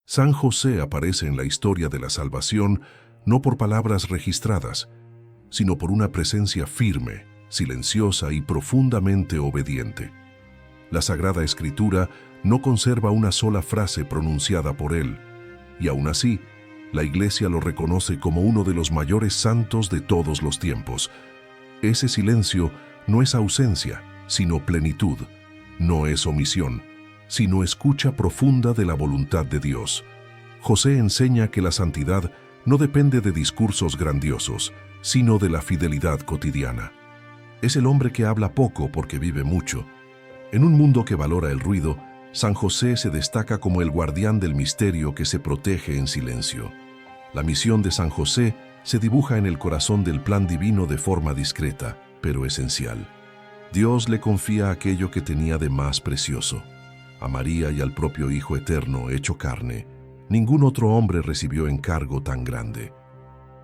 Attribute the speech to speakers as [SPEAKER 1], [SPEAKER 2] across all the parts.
[SPEAKER 1] San José aparece en la historia de la salvación no por palabras registradas, sino por una presencia firme, silenciosa y profundamente obediente. La Sagrada Escritura no conserva una sola frase pronunciada por él, y aún así, la Iglesia lo reconoce como uno de los mayores santos de todos los tiempos. Ese silencio no es ausencia, sino plenitud. No es omisión, sino escucha profunda de la voluntad de Dios. José enseña que la santidad no depende de discursos grandiosos, sino de la fidelidad cotidiana. Es el hombre que habla poco porque vive mucho. En un mundo que valora el ruido, San José se destaca como el guardián del misterio que se protege en silencio. La misión de San José se dibuja en el corazón del plan divino de forma discreta, pero esencial. Dios le confía aquello que tenía de más precioso. A María y al propio Hijo Eterno hecho carne, ningún otro hombre recibió encargo tan grande.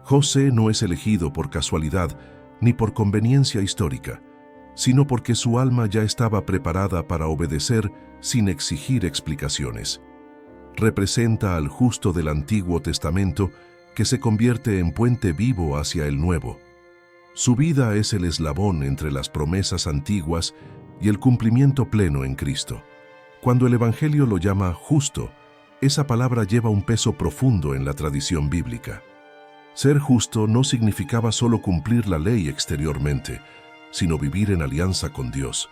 [SPEAKER 1] José no es elegido por casualidad ni por conveniencia histórica, sino porque su alma ya estaba preparada para obedecer sin exigir explicaciones. Representa al justo del Antiguo Testamento que se convierte en puente vivo hacia el Nuevo. Su vida es el eslabón entre las promesas antiguas y el cumplimiento pleno en Cristo. Cuando el Evangelio lo llama justo, esa palabra lleva un peso profundo en la tradición bíblica. Ser justo no significaba solo cumplir la ley exteriormente, sino vivir en alianza con Dios,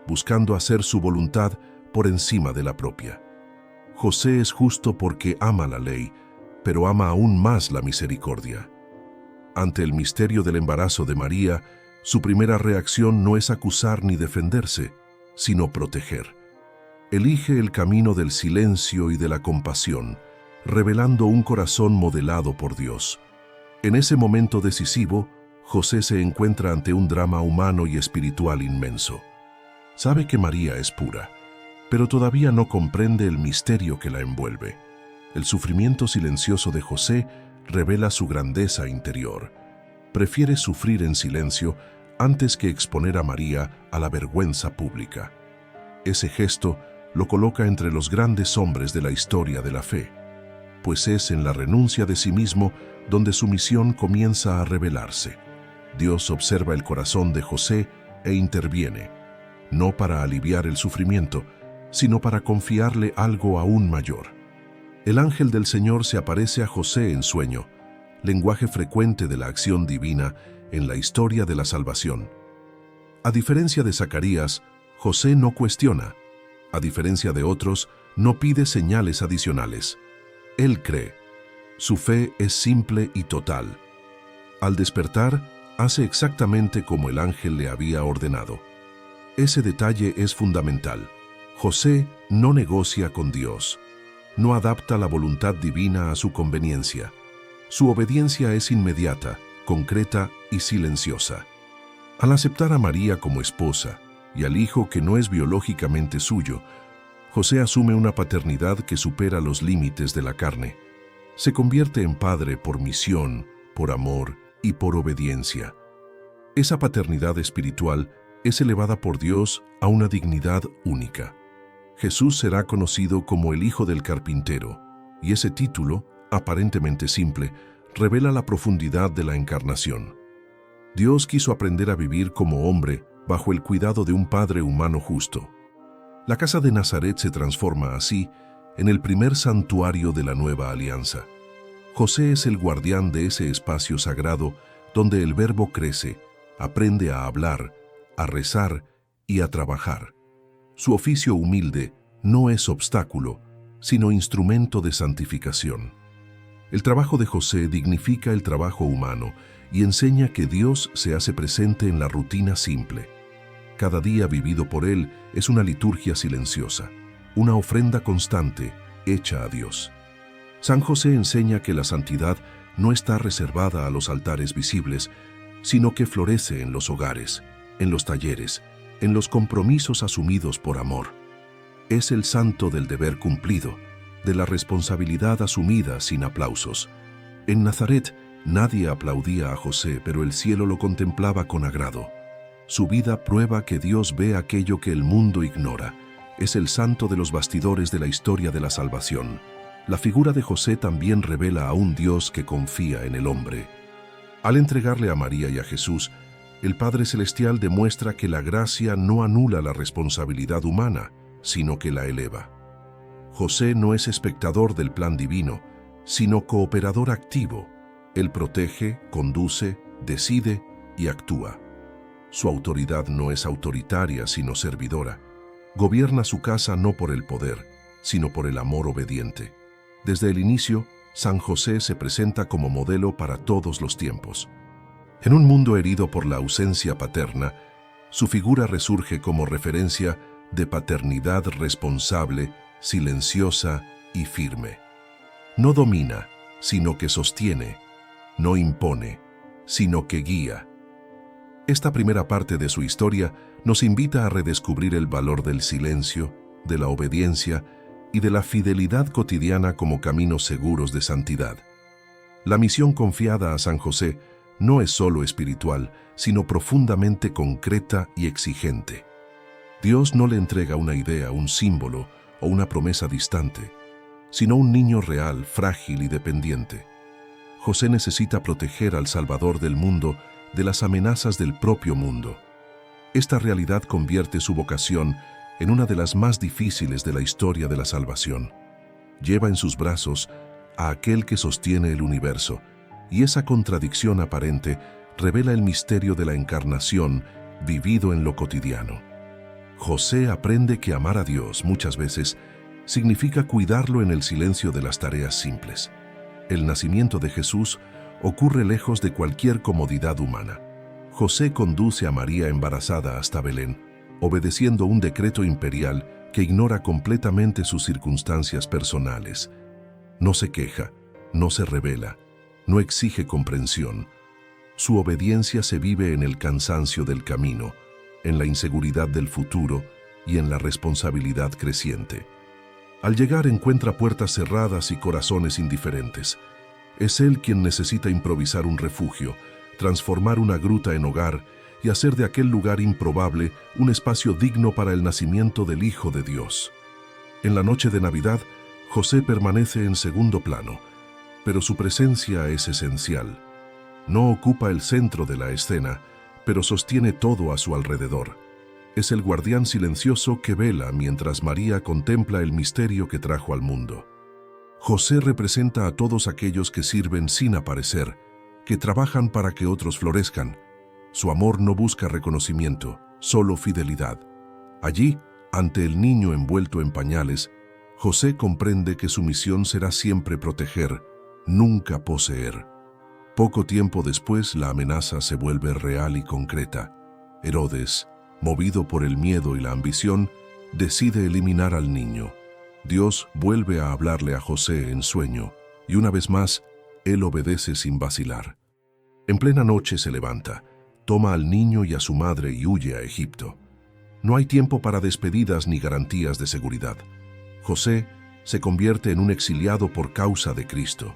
[SPEAKER 1] buscando hacer su voluntad por encima de la propia. José es justo porque ama la ley, pero ama aún más la misericordia. Ante el misterio del embarazo de María, su primera reacción no es acusar ni defenderse, sino proteger. Elige el camino del silencio y de la compasión, revelando un corazón modelado por Dios. En ese momento decisivo, José se encuentra ante un drama humano y espiritual inmenso. Sabe que María es pura, pero todavía no comprende el misterio que la envuelve. El sufrimiento silencioso de José revela su grandeza interior. Prefiere sufrir en silencio antes que exponer a María a la vergüenza pública. Ese gesto lo coloca entre los grandes hombres de la historia de la fe, pues es en la renuncia de sí mismo donde su misión comienza a revelarse. Dios observa el corazón de José e interviene, no para aliviar el sufrimiento, sino para confiarle algo aún mayor. El ángel del Señor se aparece a José en sueño, lenguaje frecuente de la acción divina en la historia de la salvación. A diferencia de Zacarías, José no cuestiona. A diferencia de otros, no pide señales adicionales. Él cree. Su fe es simple y total. Al despertar, hace exactamente como el ángel le había ordenado. Ese detalle es fundamental. José no negocia con Dios. No adapta la voluntad divina a su conveniencia. Su obediencia es inmediata, concreta y silenciosa. Al aceptar a María como esposa y al hijo que no es biológicamente suyo, José asume una paternidad que supera los límites de la carne. Se convierte en padre por misión, por amor y por obediencia. Esa paternidad espiritual es elevada por Dios a una dignidad única. Jesús será conocido como el Hijo del Carpintero, y ese título, aparentemente simple, revela la profundidad de la encarnación. Dios quiso aprender a vivir como hombre bajo el cuidado de un Padre humano justo. La casa de Nazaret se transforma así en el primer santuario de la nueva alianza. José es el guardián de ese espacio sagrado donde el Verbo crece, aprende a hablar, a rezar y a trabajar. Su oficio humilde no es obstáculo, sino instrumento de santificación. El trabajo de José dignifica el trabajo humano y enseña que Dios se hace presente en la rutina simple. Cada día vivido por él es una liturgia silenciosa, una ofrenda constante hecha a Dios. San José enseña que la santidad no está reservada a los altares visibles, sino que florece en los hogares, en los talleres, en los compromisos asumidos por amor. Es el santo del deber cumplido, de la responsabilidad asumida sin aplausos. En Nazaret nadie aplaudía a José, pero el cielo lo contemplaba con agrado. Su vida prueba que Dios ve aquello que el mundo ignora. Es el santo de los bastidores de la historia de la salvación. La figura de José también revela a un Dios que confía en el hombre. Al entregarle a María y a Jesús, el Padre Celestial demuestra que la gracia no anula la responsabilidad humana, sino que la eleva. José no es espectador del plan divino, sino cooperador activo. Él protege, conduce, decide y actúa. Su autoridad no es autoritaria, sino servidora. Gobierna su casa no por el poder, sino por el amor obediente. Desde el inicio, San José se presenta como modelo para todos los tiempos. En un mundo herido por la ausencia paterna, su figura resurge como referencia de paternidad responsable, silenciosa y firme. No domina, sino que sostiene. No impone, sino que guía. Esta primera parte de su historia nos invita a redescubrir el valor del silencio, de la obediencia y de la fidelidad cotidiana como caminos seguros de santidad. La misión confiada a San José no es solo espiritual, sino profundamente concreta y exigente. Dios no le entrega una idea, un símbolo o una promesa distante, sino un niño real, frágil y dependiente. José necesita proteger al Salvador del mundo de las amenazas del propio mundo. Esta realidad convierte su vocación en una de las más difíciles de la historia de la salvación. Lleva en sus brazos a aquel que sostiene el universo, y esa contradicción aparente revela el misterio de la encarnación vivido en lo cotidiano. José aprende que amar a Dios muchas veces significa cuidarlo en el silencio de las tareas simples. El nacimiento de Jesús ocurre lejos de cualquier comodidad humana. José conduce a María embarazada hasta Belén, obedeciendo un decreto imperial que ignora completamente sus circunstancias personales. No se queja, no se rebela, no exige comprensión. Su obediencia se vive en el cansancio del camino, en la inseguridad del futuro y en la responsabilidad creciente. Al llegar encuentra puertas cerradas y corazones indiferentes. Es él quien necesita improvisar un refugio, transformar una gruta en hogar y hacer de aquel lugar improbable un espacio digno para el nacimiento del Hijo de Dios. En la noche de Navidad, José permanece en segundo plano, pero su presencia es esencial. No ocupa el centro de la escena, pero sostiene todo a su alrededor. Es el guardián silencioso que vela mientras María contempla el misterio que trajo al mundo. José representa a todos aquellos que sirven sin aparecer, que trabajan para que otros florezcan. Su amor no busca reconocimiento, solo fidelidad. Allí, ante el niño envuelto en pañales, José comprende que su misión será siempre proteger, nunca poseer. Poco tiempo después, la amenaza se vuelve real y concreta. Herodes, movido por el miedo y la ambición, decide eliminar al niño. Dios vuelve a hablarle a José en sueño, y una vez más, él obedece sin vacilar. En plena noche se levanta, toma al niño y a su madre y huye a Egipto. No hay tiempo para despedidas ni garantías de seguridad. José se convierte en un exiliado por causa de Cristo.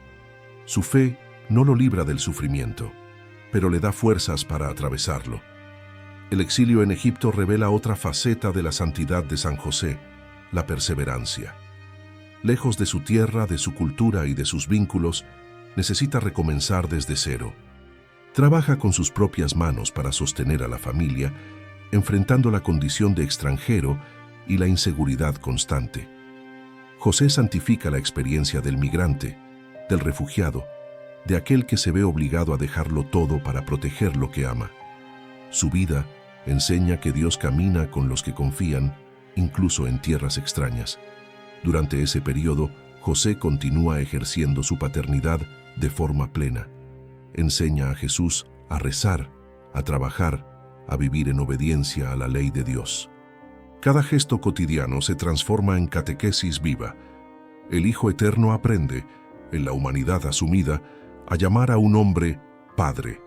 [SPEAKER 1] Su fe no lo libra del sufrimiento, pero le da fuerzas para atravesarlo. El exilio en Egipto revela otra faceta de la santidad de San José, la perseverancia. Lejos de su tierra, de su cultura y de sus vínculos, necesita recomenzar desde cero. Trabaja con sus propias manos para sostener a la familia, enfrentando la condición de extranjero y la inseguridad constante. José santifica la experiencia del migrante, del refugiado, de aquel que se ve obligado a dejarlo todo para proteger lo que ama. Su vida enseña que Dios camina con los que confían, incluso en tierras extrañas. Durante ese periodo, José continúa ejerciendo su paternidad de forma plena. Enseña a Jesús a rezar, a trabajar, a vivir en obediencia a la ley de Dios. Cada gesto cotidiano se transforma en catequesis viva. El Hijo Eterno aprende, en la humanidad asumida, a llamar a un hombre Padre.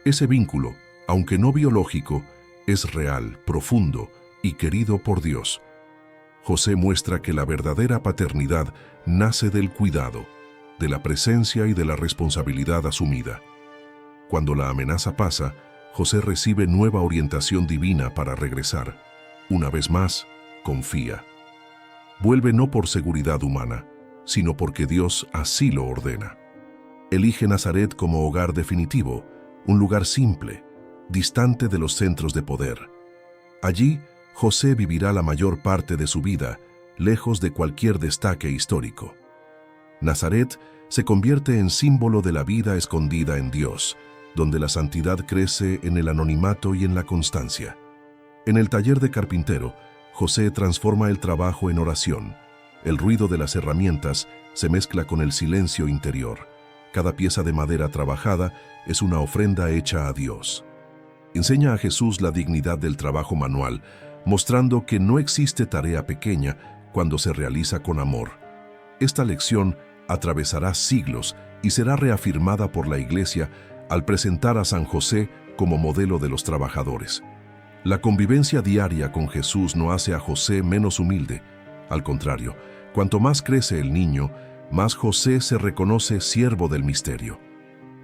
[SPEAKER 1] Ese vínculo, aunque no biológico, es real, profundo y querido por Dios. José muestra que la verdadera paternidad nace del cuidado, de la presencia y de la responsabilidad asumida. Cuando la amenaza pasa, José recibe nueva orientación divina para regresar. Una vez más, confía. Vuelve no por seguridad humana, sino porque Dios así lo ordena. Elige Nazaret como hogar definitivo, un lugar simple, distante de los centros de poder. Allí, José vivirá la mayor parte de su vida, lejos de cualquier destaque histórico. Nazaret se convierte en símbolo de la vida escondida en Dios, donde la santidad crece en el anonimato y en la constancia. En el taller de carpintero, José transforma el trabajo en oración. El ruido de las herramientas se mezcla con el silencio interior. Cada pieza de madera trabajada es una ofrenda hecha a Dios. Enseña a Jesús la dignidad del trabajo manual, mostrando que no existe tarea pequeña cuando se realiza con amor. Esta lección atravesará siglos y será reafirmada por la Iglesia al presentar a San José como modelo de los trabajadores. La convivencia diaria con Jesús no hace a José menos humilde. Al contrario, cuanto más crece el niño, más José se reconoce siervo del misterio.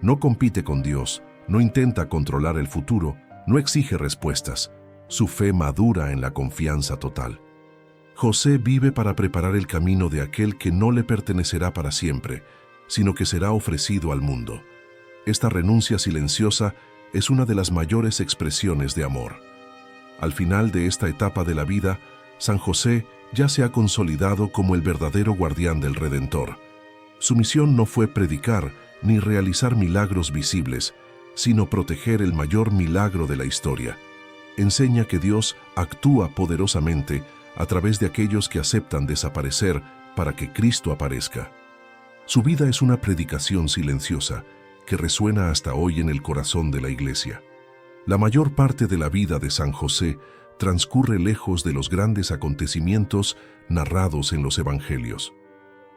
[SPEAKER 1] No compite con Dios, no intenta controlar el futuro, no exige respuestas. Su fe madura en la confianza total. José vive para preparar el camino de aquel que no le pertenecerá para siempre, sino que será ofrecido al mundo. Esta renuncia silenciosa es una de las mayores expresiones de amor. Al final de esta etapa de la vida, San José ya se ha consolidado como el verdadero guardián del Redentor. Su misión no fue predicar ni realizar milagros visibles, sino proteger el mayor milagro de la historia. Enseña que Dios actúa poderosamente a través de aquellos que aceptan desaparecer para que Cristo aparezca. Su vida es una predicación silenciosa que resuena hasta hoy en el corazón de la Iglesia. La mayor parte de la vida de San José transcurre lejos de los grandes acontecimientos narrados en los Evangelios.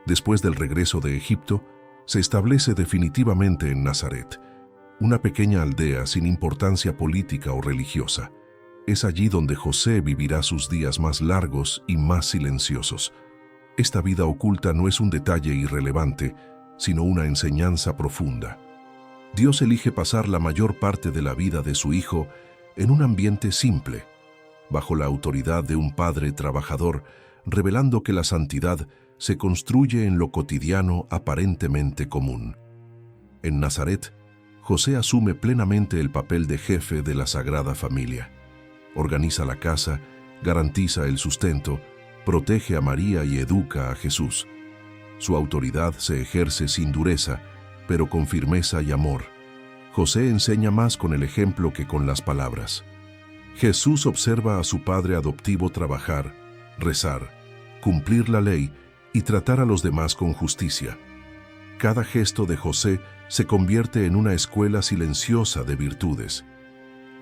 [SPEAKER 1] Después del regreso de Egipto, se establece definitivamente en Nazaret, una pequeña aldea sin importancia política o religiosa. Es allí donde José vivirá sus días más largos y más silenciosos. Esta vida oculta no es un detalle irrelevante, sino una enseñanza profunda. Dios elige pasar la mayor parte de la vida de su Hijo en un ambiente simple, bajo la autoridad de un Padre trabajador, revelando que la santidad se construye en lo cotidiano aparentemente común. En Nazaret, José asume plenamente el papel de jefe de la Sagrada Familia. Organiza la casa, garantiza el sustento, protege a María y educa a Jesús. Su autoridad se ejerce sin dureza, pero con firmeza y amor. José enseña más con el ejemplo que con las palabras. Jesús observa a su padre adoptivo trabajar, rezar, cumplir la ley y tratar a los demás con justicia. Cada gesto de José se convierte en una escuela silenciosa de virtudes.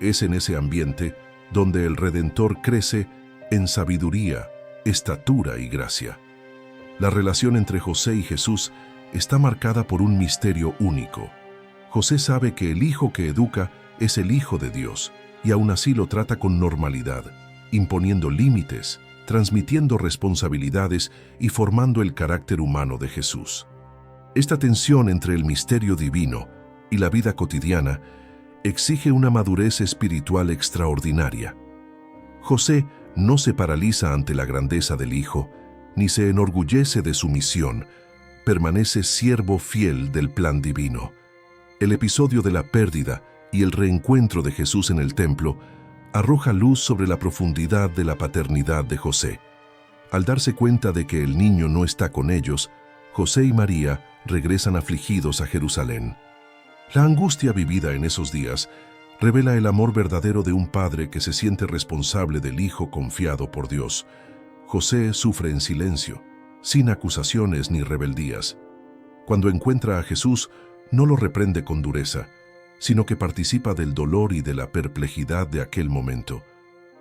[SPEAKER 1] Es en ese ambiente donde el Redentor crece en sabiduría, estatura y gracia. La relación entre José y Jesús está marcada por un misterio único. José sabe que el Hijo que educa es el Hijo de Dios, y aún así lo trata con normalidad, imponiendo límites, transmitiendo responsabilidades y formando el carácter humano de Jesús. Esta tensión entre el misterio divino y la vida cotidiana exige una madurez espiritual extraordinaria. José no se paraliza ante la grandeza del Hijo, ni se enorgullece de su misión, permanece siervo fiel del plan divino. El episodio de la pérdida y el reencuentro de Jesús en el templo arroja luz sobre la profundidad de la paternidad de José. Al darse cuenta de que el niño no está con ellos, José y María regresan afligidos a Jerusalén. La angustia vivida en esos días revela el amor verdadero de un padre que se siente responsable del hijo confiado por Dios. José sufre en silencio, sin acusaciones ni rebeldías. Cuando encuentra a Jesús, no lo reprende con dureza, sino que participa del dolor y de la perplejidad de aquel momento.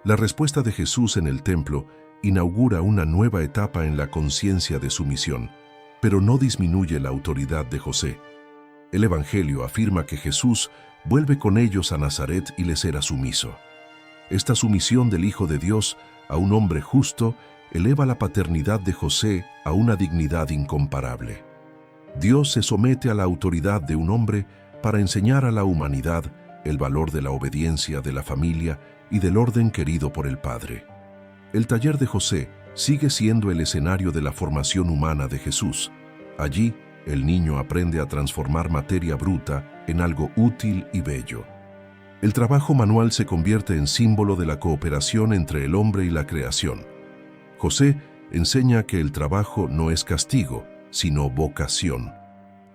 [SPEAKER 1] La respuesta de Jesús en el templo inaugura una nueva etapa en la conciencia de su misión, pero no disminuye la autoridad de José. El Evangelio afirma que Jesús vuelve con ellos a Nazaret y les era sumiso. Esta sumisión del Hijo de Dios a un hombre justo eleva la paternidad de José a una dignidad incomparable. Dios se somete a la autoridad de un hombre para enseñar a la humanidad el valor de la obediencia, de la familia y del orden querido por el Padre. El taller de José sigue siendo el escenario de la formación humana de Jesús. Allí, el niño aprende a transformar materia bruta en algo útil y bello. El trabajo manual se convierte en símbolo de la cooperación entre el hombre y la creación. José enseña que el trabajo no es castigo, sino vocación.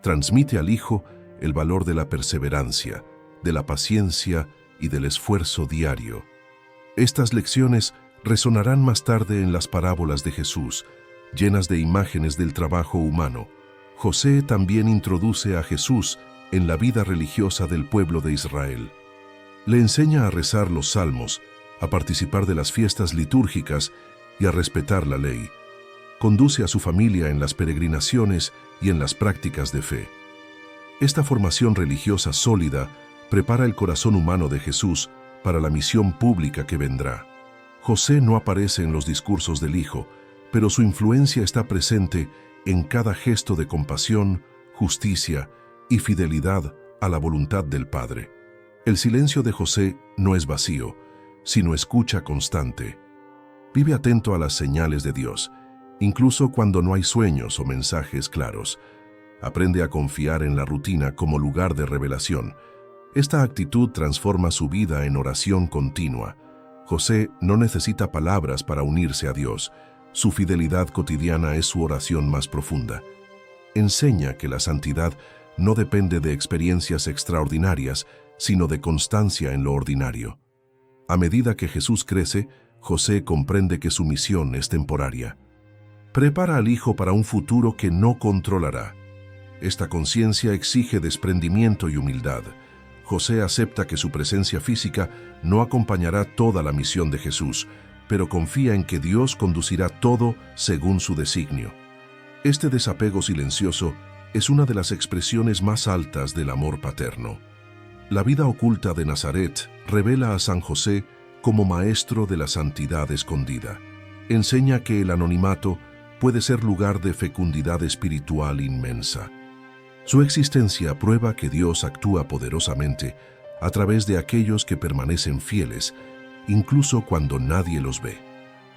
[SPEAKER 1] Transmite al hijo el valor de la perseverancia, de la paciencia y del esfuerzo diario. Estas lecciones resonarán más tarde en las parábolas de Jesús, llenas de imágenes del trabajo humano. José también introduce a Jesús en la vida religiosa del pueblo de Israel. Le enseña a rezar los salmos, a participar de las fiestas litúrgicas y a respetar la ley. Conduce a su familia en las peregrinaciones y en las prácticas de fe. Esta formación religiosa sólida prepara el corazón humano de Jesús para la misión pública que vendrá. José no aparece en los discursos del Hijo, pero su influencia está presente en cada gesto de compasión, justicia y fidelidad a la voluntad del Padre. El silencio de José no es vacío, sino escucha constante. Vive atento a las señales de Dios, incluso cuando no hay sueños o mensajes claros. Aprende a confiar en la rutina como lugar de revelación. Esta actitud transforma su vida en oración continua. José no necesita palabras para unirse a Dios. Su fidelidad cotidiana es su oración más profunda. Enseña que la santidad no depende de experiencias extraordinarias, sino de constancia en lo ordinario. A medida que Jesús crece, José comprende que su misión es temporaria. Prepara al hijo para un futuro que no controlará. Esta conciencia exige desprendimiento y humildad. José acepta que su presencia física no acompañará toda la misión de Jesús, pero confía en que Dios conducirá todo según su designio. Este desapego silencioso es una de las expresiones más altas del amor paterno. La vida oculta de Nazaret revela a San José como maestro de la santidad escondida. Enseña que el anonimato puede ser lugar de fecundidad espiritual inmensa. Su existencia prueba que Dios actúa poderosamente a través de aquellos que permanecen fieles, incluso cuando nadie los ve.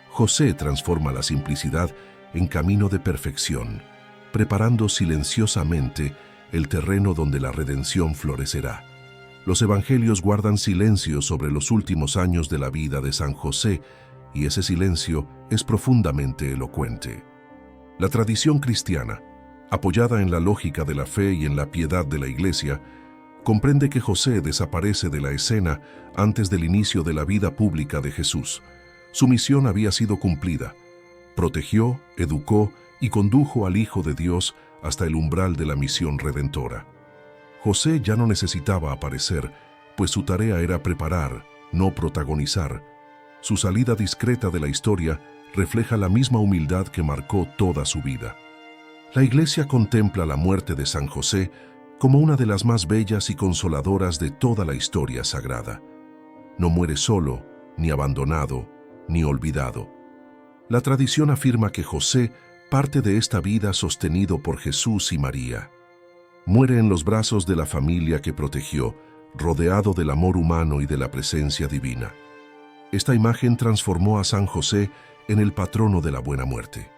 [SPEAKER 1] José transforma la simplicidad en camino de perfección, preparando silenciosamente el terreno donde la redención florecerá. Los evangelios guardan silencio sobre los últimos años de la vida de San José, y ese silencio es profundamente elocuente. La tradición cristiana, apoyada en la lógica de la fe y en la piedad de la Iglesia, comprende que José desaparece de la escena antes del inicio de la vida pública de Jesús. Su misión había sido cumplida. Protegió, educó y condujo al Hijo de Dios hasta el umbral de la misión redentora. José ya no necesitaba aparecer, pues su tarea era preparar, no protagonizar. Su salida discreta de la historia refleja la misma humildad que marcó toda su vida. La Iglesia contempla la muerte de San José como una de las más bellas y consoladoras de toda la historia sagrada. No muere solo, ni abandonado, ni olvidado. La tradición afirma que José parte de esta vida sostenido por Jesús y María. Muere en los brazos de la familia que protegió, rodeado del amor humano y de la presencia divina. Esta imagen transformó a San José en el patrono de la buena muerte,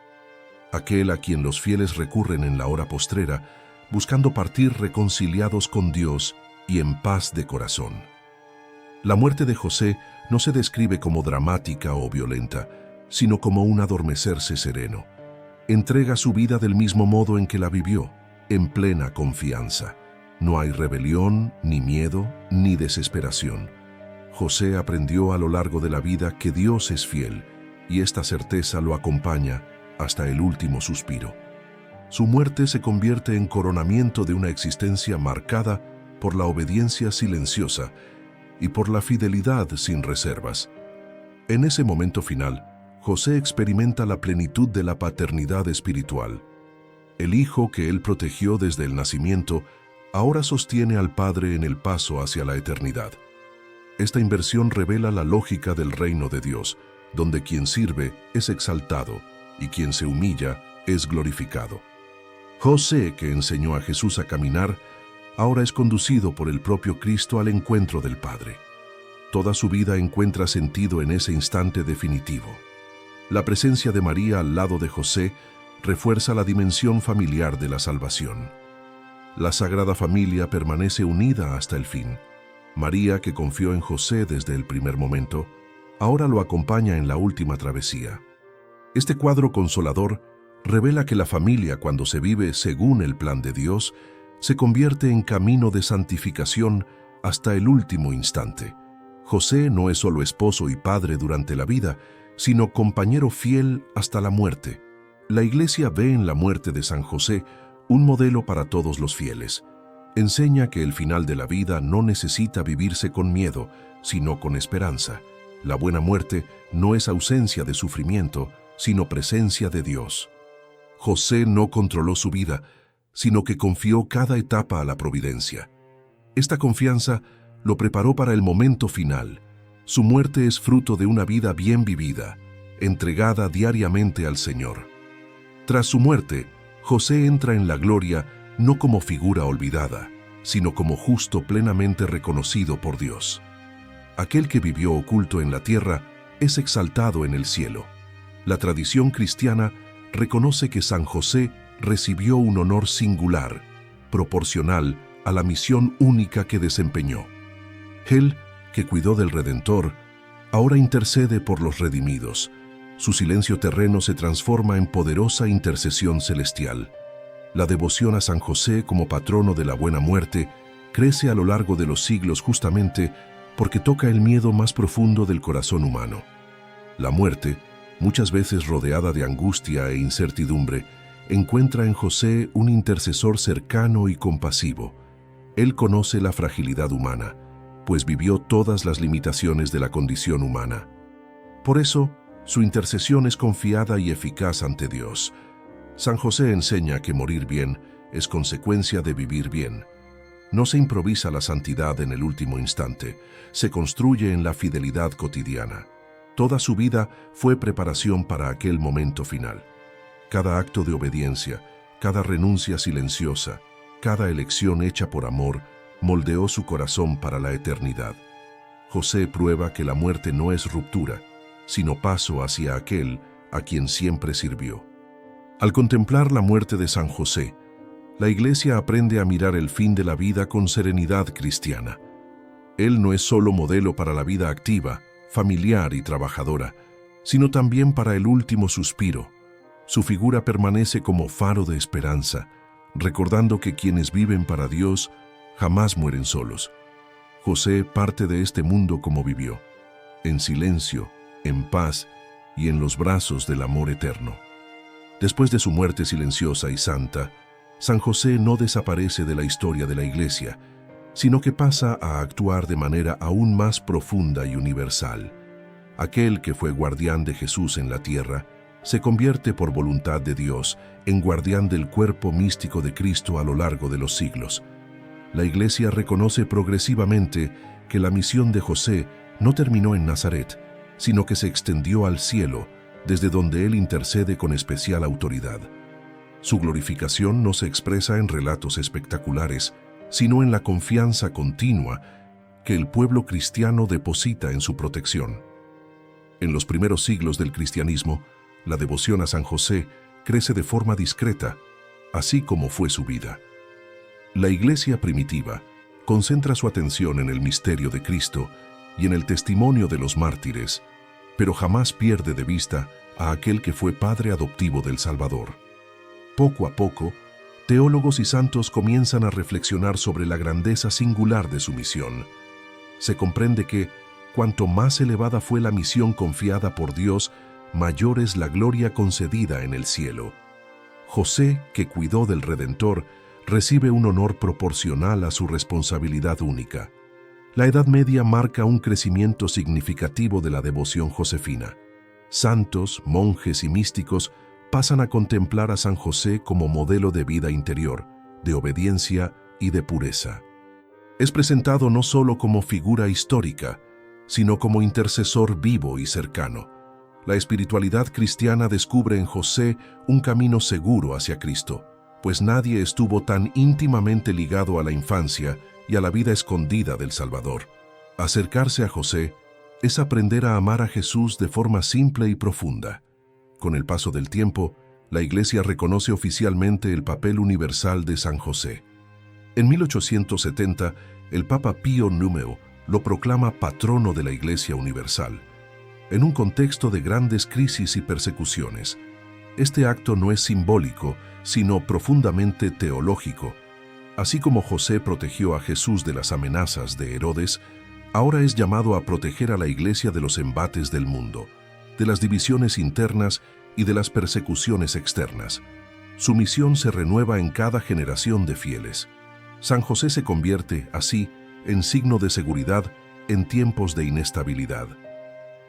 [SPEAKER 1] aquel a quien los fieles recurren en la hora postrera, buscando partir reconciliados con Dios y en paz de corazón. La muerte de José no se describe como dramática o violenta, sino como un adormecerse sereno. Entrega su vida del mismo modo en que la vivió, en plena confianza. No hay rebelión, ni miedo, ni desesperación. José aprendió a lo largo de la vida que Dios es fiel, y esta certeza lo acompaña hasta el último suspiro. Su muerte se convierte en coronamiento de una existencia marcada por la obediencia silenciosa y por la fidelidad sin reservas. En ese momento final, José experimenta la plenitud de la paternidad espiritual. El hijo que él protegió desde el nacimiento ahora sostiene al Padre en el paso hacia la eternidad. Esta inversión revela la lógica del reino de Dios, donde quien sirve es exaltado y quien se humilla es glorificado. José, que enseñó a Jesús a caminar, ahora es conducido por el propio Cristo al encuentro del Padre. Toda su vida encuentra sentido en ese instante definitivo. La presencia de María al lado de José refuerza la dimensión familiar de la salvación. La Sagrada Familia permanece unida hasta el fin. María, que confió en José desde el primer momento, ahora lo acompaña en la última travesía. Este cuadro consolador revela que la familia, cuando se vive según el plan de Dios, se convierte en camino de santificación hasta el último instante. José no es solo esposo y padre durante la vida, sino compañero fiel hasta la muerte. La Iglesia ve en la muerte de San José un modelo para todos los fieles. Enseña que el final de la vida no necesita vivirse con miedo, sino con esperanza. La buena muerte no es ausencia de sufrimiento, sino presencia de Dios. José no controló su vida, sino que confió cada etapa a la providencia. Esta confianza lo preparó para el momento final. Su muerte es fruto de una vida bien vivida, entregada diariamente al Señor. Tras su muerte, José entra en la gloria no como figura olvidada, sino como justo plenamente reconocido por Dios. Aquel que vivió oculto en la tierra es exaltado en el cielo. La tradición cristiana reconoce que San José recibió un honor singular, proporcional a la misión única que desempeñó. Él, que cuidó del Redentor, ahora intercede por los redimidos. Su silencio terreno se transforma en poderosa intercesión celestial. La devoción a San José como patrono de la buena muerte crece a lo largo de los siglos justamente porque toca el miedo más profundo del corazón humano. La muerte, muchas veces rodeada de angustia e incertidumbre, encuentra en José un intercesor cercano y compasivo. Él conoce la fragilidad humana, pues vivió todas las limitaciones de la condición humana. Por eso, su intercesión es confiada y eficaz ante Dios. San José enseña que morir bien es consecuencia de vivir bien. No se improvisa la santidad en el último instante, se construye en la fidelidad cotidiana. Toda su vida fue preparación para aquel momento final. Cada acto de obediencia, cada renuncia silenciosa, cada elección hecha por amor, moldeó su corazón para la eternidad. José prueba que la muerte no es ruptura, sino paso hacia aquel a quien siempre sirvió. Al contemplar la muerte de San José, la Iglesia aprende a mirar el fin de la vida con serenidad cristiana. Él no es solo modelo para la vida activa, familiar y trabajadora, sino también para el último suspiro. Su figura permanece como faro de esperanza, recordando que quienes viven para Dios jamás mueren solos. José parte de este mundo como vivió, en silencio, en paz y en los brazos del amor eterno. Después de su muerte silenciosa y santa, San José no desaparece de la historia de la Iglesia, sino que pasa a actuar de manera aún más profunda y universal. Aquel que fue guardián de Jesús en la tierra, se convierte por voluntad de Dios en guardián del cuerpo místico de Cristo a lo largo de los siglos. La Iglesia reconoce progresivamente que la misión de José no terminó en Nazaret, sino que se extendió al cielo, desde donde él intercede con especial autoridad. Su glorificación no se expresa en relatos espectaculares, sino en la confianza continua que el pueblo cristiano deposita en su protección. En los primeros siglos del cristianismo, la devoción a San José crece de forma discreta, así como fue su vida. La Iglesia primitiva concentra su atención en el misterio de Cristo y en el testimonio de los mártires, pero jamás pierde de vista a aquel que fue padre adoptivo del Salvador. Poco a poco, teólogos y santos comienzan a reflexionar sobre la grandeza singular de su misión. Se comprende que, cuanto más elevada fue la misión confiada por Dios, mayor es la gloria concedida en el cielo. José, que cuidó del Redentor, recibe un honor proporcional a su responsabilidad única. La Edad Media marca un crecimiento significativo de la devoción josefina. Santos, monjes y místicos pasan a contemplar a San José como modelo de vida interior, de obediencia y de pureza. Es presentado no solo como figura histórica, sino como intercesor vivo y cercano. La espiritualidad cristiana descubre en José un camino seguro hacia Cristo, pues nadie estuvo tan íntimamente ligado a la infancia y a la vida escondida del Salvador. Acercarse a José es aprender a amar a Jesús de forma simple y profunda. Con el paso del tiempo, la Iglesia reconoce oficialmente el papel universal de San José. En 1870, el Papa Pío IX lo proclama patrono de la Iglesia Universal. En un contexto de grandes crisis y persecuciones, este acto no es simbólico, sino profundamente teológico. Así como José protegió a Jesús de las amenazas de Herodes, ahora es llamado a proteger a la Iglesia de los embates del mundo, de las divisiones internas y de las persecuciones externas. Su misión se renueva en cada generación de fieles. San José se convierte, así, en signo de seguridad en tiempos de inestabilidad.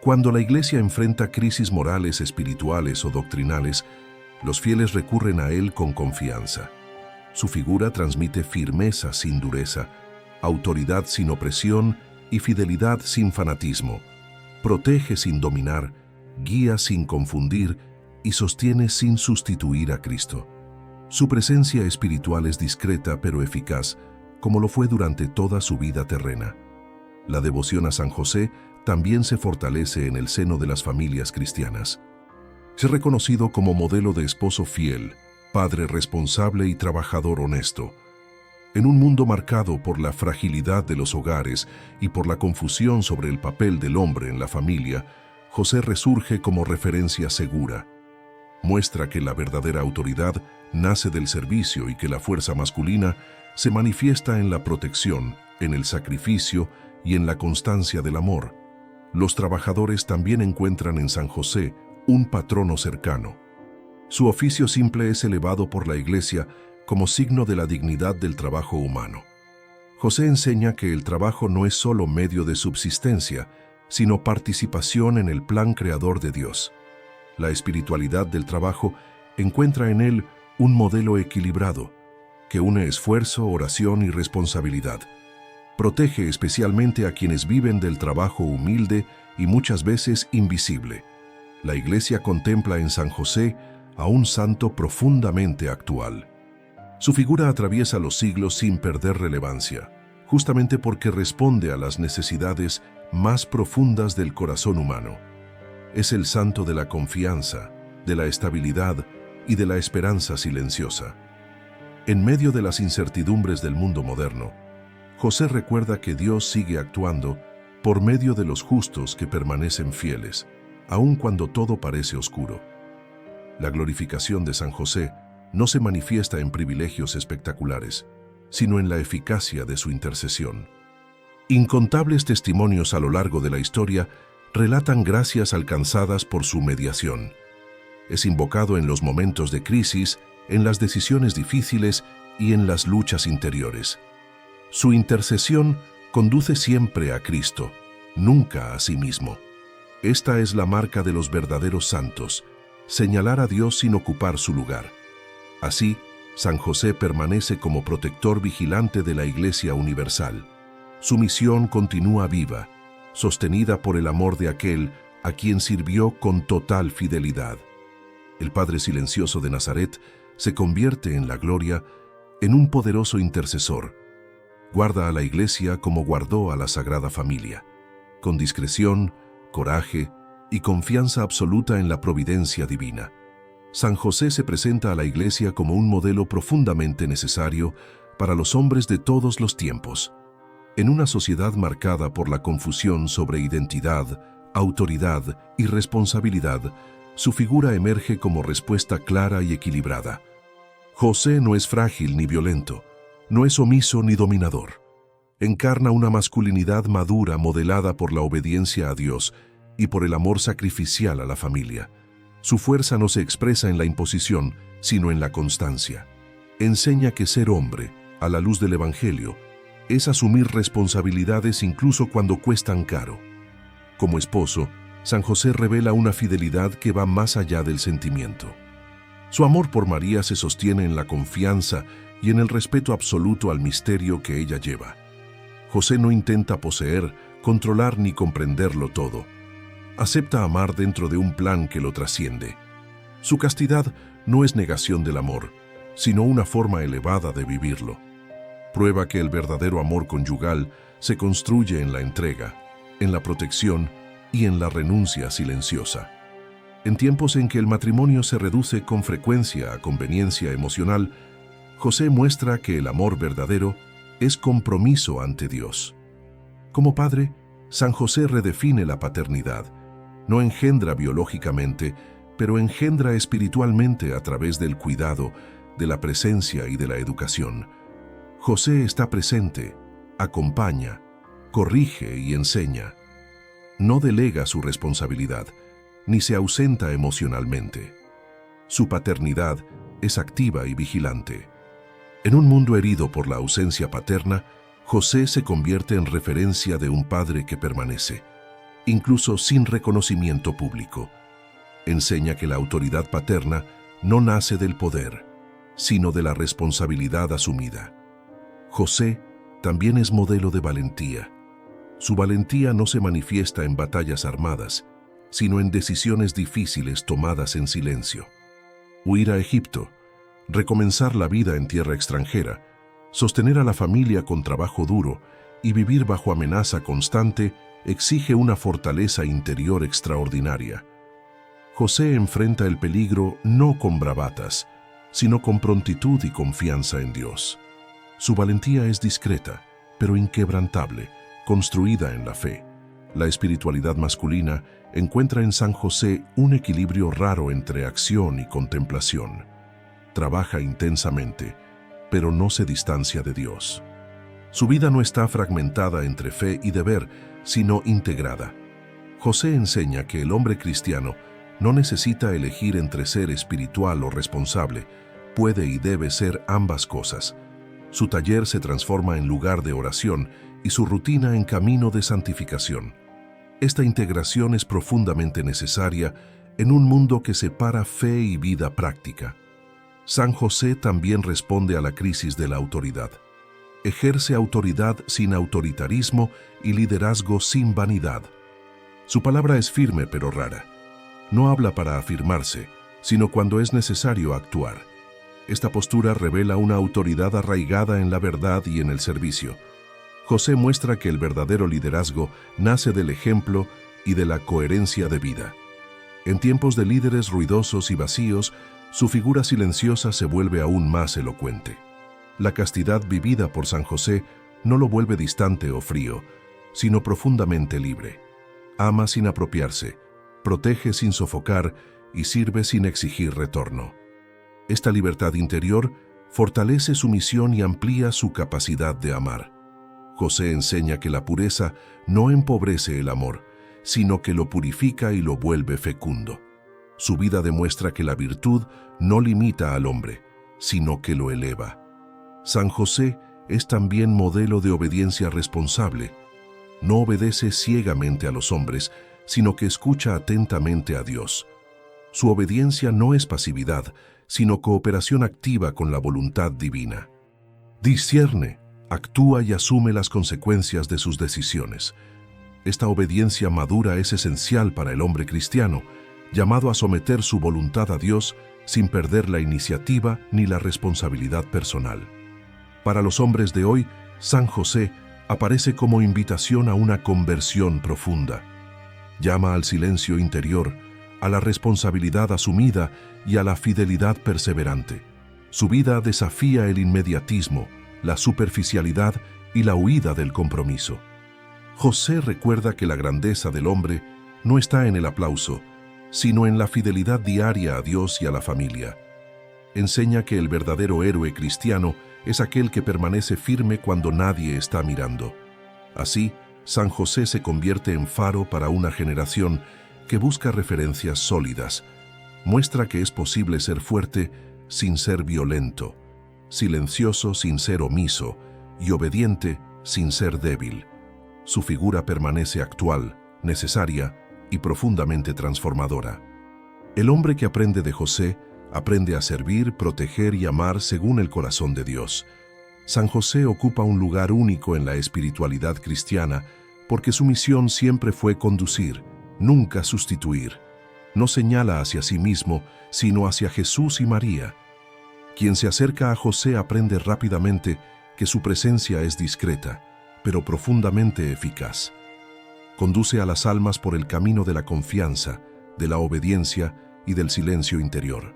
[SPEAKER 1] Cuando la Iglesia enfrenta crisis morales, espirituales o doctrinales, los fieles recurren a él con confianza. Su figura transmite firmeza sin dureza, autoridad sin opresión y fidelidad sin fanatismo. Protege sin dominar, guía sin confundir y sostiene sin sustituir a Cristo. Su presencia espiritual es discreta pero eficaz, como lo fue durante toda su vida terrena. La devoción a San José también se fortalece en el seno de las familias cristianas. Es reconocido como modelo de esposo fiel, padre responsable y trabajador honesto. En un mundo marcado por la fragilidad de los hogares y por la confusión sobre el papel del hombre en la familia, José resurge como referencia segura. Muestra que la verdadera autoridad nace del servicio y que la fuerza masculina se manifiesta en la protección, en el sacrificio y en la constancia del amor. Los trabajadores también encuentran en San José un patrono cercano. Su oficio simple es elevado por la Iglesia como signo de la dignidad del trabajo humano. José enseña que el trabajo no es solo medio de subsistencia, sino participación en el plan creador de Dios. La espiritualidad del trabajo encuentra en él un modelo equilibrado, que une esfuerzo, oración y responsabilidad. Protege especialmente a quienes viven del trabajo humilde y muchas veces invisible. La Iglesia contempla en San José a un santo profundamente actual. Su figura atraviesa los siglos sin perder relevancia, justamente porque responde a las necesidades más profundas del corazón humano. Es el santo de la confianza, de la estabilidad y de la esperanza silenciosa. En medio de las incertidumbres del mundo moderno, José recuerda que Dios sigue actuando por medio de los justos que permanecen fieles, aun cuando todo parece oscuro. La glorificación de San José no se manifiesta en privilegios espectaculares, sino en la eficacia de su intercesión. Incontables testimonios a lo largo de la historia relatan gracias alcanzadas por su mediación. Es invocado en los momentos de crisis, en las decisiones difíciles y en las luchas interiores. Su intercesión conduce siempre a Cristo, nunca a sí mismo. Esta es la marca de los verdaderos santos, señalar a Dios sin ocupar su lugar. Así, San José permanece como protector vigilante de la Iglesia Universal. Su misión continúa viva, sostenida por el amor de aquel a quien sirvió con total fidelidad. El Padre Silencioso de Nazaret se convierte en la gloria en un poderoso intercesor. Guarda a la Iglesia como guardó a la Sagrada Familia, con discreción, coraje y confianza absoluta en la providencia divina. San José se presenta a la Iglesia como un modelo profundamente necesario para los hombres de todos los tiempos. En una sociedad marcada por la confusión sobre identidad, autoridad y responsabilidad, su figura emerge como respuesta clara y equilibrada. José no es frágil ni violento, no es omiso ni dominador. Encarna una masculinidad madura modelada por la obediencia a Dios y por el amor sacrificial a la familia. Su fuerza no se expresa en la imposición, sino en la constancia. Enseña que ser hombre, a la luz del Evangelio, es asumir responsabilidades incluso cuando cuestan caro. Como esposo, San José revela una fidelidad que va más allá del sentimiento. Su amor por María se sostiene en la confianza y en el respeto absoluto al misterio que ella lleva. José no intenta poseer, controlar ni comprenderlo todo. Acepta amar dentro de un plan que lo trasciende. Su castidad no es negación del amor, sino una forma elevada de vivirlo. Prueba que el verdadero amor conyugal se construye en la entrega, en la protección y en la renuncia silenciosa. En tiempos en que el matrimonio se reduce con frecuencia a conveniencia emocional, José muestra que el amor verdadero es compromiso ante Dios. Como padre, San José redefine la paternidad. No engendra biológicamente, pero engendra espiritualmente a través del cuidado, de la presencia y de la educación. José está presente, acompaña, corrige y enseña. No delega su responsabilidad, ni se ausenta emocionalmente. Su paternidad es activa y vigilante. En un mundo herido por la ausencia paterna, José se convierte en referencia de un padre que permanece, incluso sin reconocimiento público. Enseña que la autoridad paterna no nace del poder, sino de la responsabilidad asumida. José también es modelo de valentía. Su valentía no se manifiesta en batallas armadas, sino en decisiones difíciles tomadas en silencio. Huir a Egipto, recomenzar la vida en tierra extranjera, sostener a la familia con trabajo duro y vivir bajo amenaza constante exige una fortaleza interior extraordinaria. José enfrenta el peligro no con bravatas, sino con prontitud y confianza en Dios. Su valentía es discreta, pero inquebrantable, construida en la fe. La espiritualidad masculina encuentra en San José un equilibrio raro entre acción y contemplación. Trabaja intensamente, pero no se distancia de Dios. Su vida no está fragmentada entre fe y deber, sino integrada. José enseña que el hombre cristiano no necesita elegir entre ser espiritual o responsable, puede y debe ser ambas cosas. Su taller se transforma en lugar de oración y su rutina en camino de santificación. Esta integración es profundamente necesaria en un mundo que separa fe y vida práctica. San José también responde a la crisis de la autoridad. Ejerce autoridad sin autoritarismo y liderazgo sin vanidad. Su palabra es firme pero rara. No habla para afirmarse, sino cuando es necesario actuar. Esta postura revela una autoridad arraigada en la verdad y en el servicio. José muestra que el verdadero liderazgo nace del ejemplo y de la coherencia de vida. En tiempos de líderes ruidosos y vacíos, su figura silenciosa se vuelve aún más elocuente. La castidad vivida por San José no lo vuelve distante o frío, sino profundamente libre. Ama sin apropiarse, protege sin sofocar y sirve sin exigir retorno. Esta libertad interior fortalece su misión y amplía su capacidad de amar. José enseña que la pureza no empobrece el amor, sino que lo purifica y lo vuelve fecundo. Su vida demuestra que la virtud no limita al hombre, sino que lo eleva. San José es también modelo de obediencia responsable. No obedece ciegamente a los hombres, sino que escucha atentamente a Dios. Su obediencia no es pasividad, sino cooperación activa con la voluntad divina. Discierne, actúa y asume las consecuencias de sus decisiones. Esta obediencia madura es esencial para el hombre cristiano, llamado a someter su voluntad a Dios sin perder la iniciativa ni la responsabilidad personal. Para los hombres de hoy, San José aparece como invitación a una conversión profunda. Llama al silencio interior, a la responsabilidad asumida y a la fidelidad perseverante. Su vida desafía el inmediatismo, la superficialidad y la huida del compromiso. José recuerda que la grandeza del hombre no está en el aplauso, sino en la fidelidad diaria a Dios y a la familia. Enseña que el verdadero héroe cristiano es aquel que permanece firme cuando nadie está mirando. Así, San José se convierte en faro para una generación que busca referencias sólidas. Muestra que es posible ser fuerte sin ser violento, silencioso sin ser omiso y obediente sin ser débil. Su figura permanece actual, necesaria y profundamente transformadora. El hombre que aprende de José aprende a servir, proteger y amar según el corazón de Dios. San José ocupa un lugar único en la espiritualidad cristiana porque su misión siempre fue conducir, nunca sustituir. No señala hacia sí mismo, sino hacia Jesús y María. Quien se acerca a José aprende rápidamente que su presencia es discreta, pero profundamente eficaz. Conduce a las almas por el camino de la confianza, de la obediencia y del silencio interior.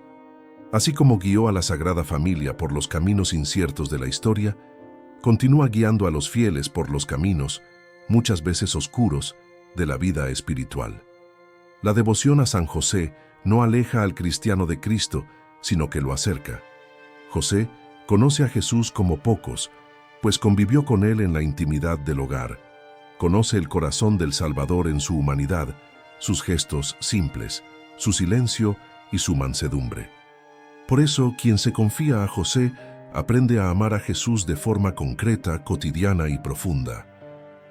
[SPEAKER 1] Así como guió a la Sagrada Familia por los caminos inciertos de la historia, continúa guiando a los fieles por los caminos, muchas veces oscuros, de la vida espiritual. La devoción a San José no aleja al cristiano de Cristo, sino que lo acerca. José conoce a Jesús como pocos, pues convivió con él en la intimidad del hogar. Conoce el corazón del Salvador en su humanidad, sus gestos simples, su silencio y su mansedumbre. Por eso, quien se confía a José aprende a amar a Jesús de forma concreta, cotidiana y profunda.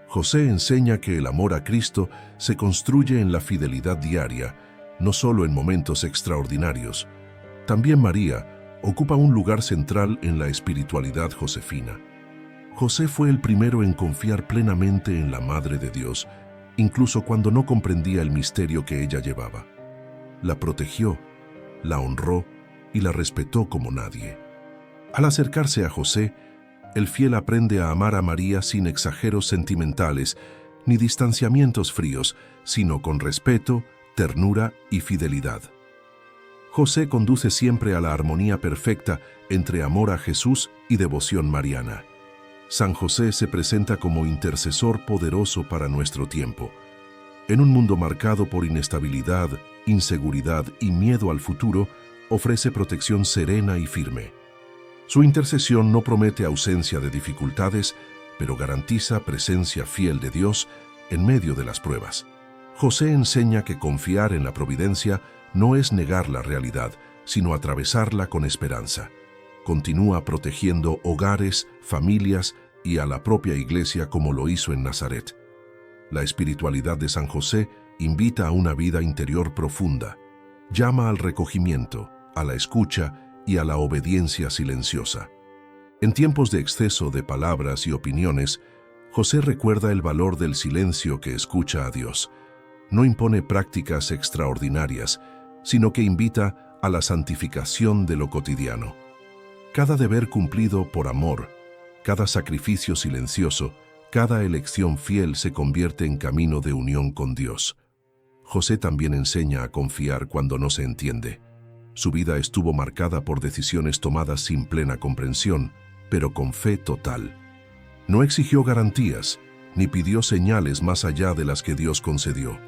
[SPEAKER 1] José enseña que el amor a Cristo se construye en la fidelidad diaria, no solo en momentos extraordinarios. También María ocupa un lugar central en la espiritualidad josefina. José fue el primero en confiar plenamente en la Madre de Dios, incluso cuando no comprendía el misterio que ella llevaba. La protegió, la honró y la respetó como nadie. Al acercarse a José, el fiel aprende a amar a María sin exageros sentimentales ni distanciamientos fríos, sino con respeto, ternura y fidelidad. José conduce siempre a la armonía perfecta entre amor a Jesús y devoción mariana. San José se presenta como intercesor poderoso para nuestro tiempo. En un mundo marcado por inestabilidad, inseguridad y miedo al futuro, ofrece protección serena y firme. Su intercesión no promete ausencia de dificultades, pero garantiza presencia fiel de Dios en medio de las pruebas. José enseña que confiar en la providencia no es negar la realidad, sino atravesarla con esperanza. Continúa protegiendo hogares, familias y a la propia Iglesia como lo hizo en Nazaret. La espiritualidad de San José invita a una vida interior profunda. Llama al recogimiento, a la escucha y a la obediencia silenciosa. En tiempos de exceso de palabras y opiniones, José recuerda el valor del silencio que escucha a Dios. No impone prácticas extraordinarias, sino que invita a la santificación de lo cotidiano. Cada deber cumplido por amor, cada sacrificio silencioso, cada elección fiel se convierte en camino de unión con Dios. José también enseña a confiar cuando no se entiende. Su vida estuvo marcada por decisiones tomadas sin plena comprensión, pero con fe total. No exigió garantías, ni pidió señales más allá de las que Dios concedió.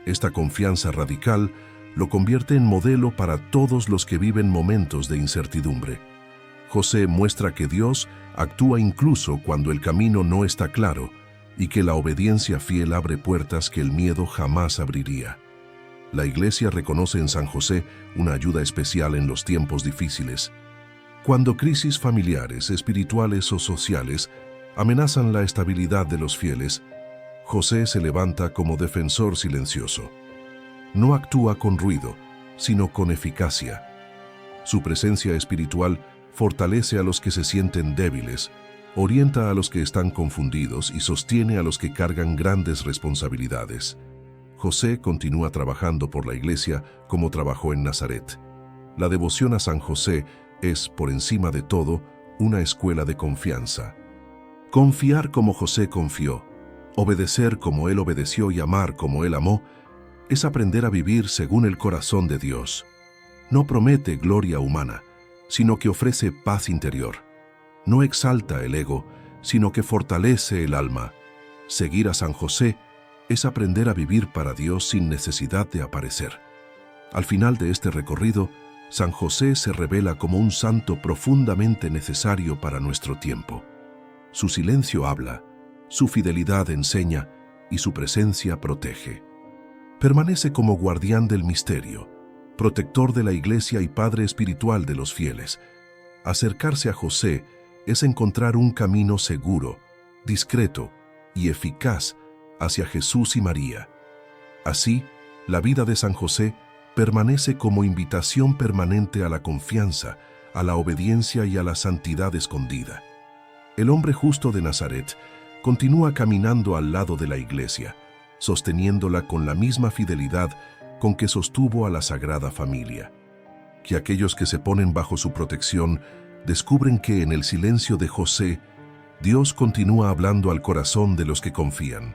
[SPEAKER 1] Esta confianza radical lo convierte en modelo para todos los que viven momentos de incertidumbre. José muestra que Dios actúa incluso cuando el camino no está claro y que la obediencia fiel abre puertas que el miedo jamás abriría. La Iglesia reconoce en San José una ayuda especial en los tiempos difíciles. Cuando crisis familiares, espirituales o sociales amenazan la estabilidad de los fieles, José se levanta como defensor silencioso. No actúa con ruido, sino con eficacia. Su presencia espiritual fortalece a los que se sienten débiles, orienta a los que están confundidos y sostiene a los que cargan grandes responsabilidades. José continúa trabajando por la Iglesia como trabajó en Nazaret. La devoción a San José es, por encima de todo, una escuela de confianza. Confiar como José confió, obedecer como él obedeció y amar como él amó, es aprender a vivir según el corazón de Dios. No promete gloria humana, sino que ofrece paz interior. No exalta el ego, sino que fortalece el alma. Seguir a San José es aprender a vivir para Dios sin necesidad de aparecer. Al final de este recorrido, San José se revela como un santo profundamente necesario para nuestro tiempo. Su silencio habla, su fidelidad enseña y su presencia protege. Permanece como guardián del misterio, protector de la Iglesia y padre espiritual de los fieles. Acercarse a José es encontrar un camino seguro, discreto y eficaz hacia Jesús y María. Así, la vida de San José permanece como invitación permanente a la confianza, a la obediencia y a la santidad escondida. El hombre justo de Nazaret continúa caminando al lado de la Iglesia, sosteniéndola con la misma fidelidad con que sostuvo a la Sagrada Familia. Que aquellos que se ponen bajo su protección descubren que en el silencio de José, Dios continúa hablando al corazón de los que confían.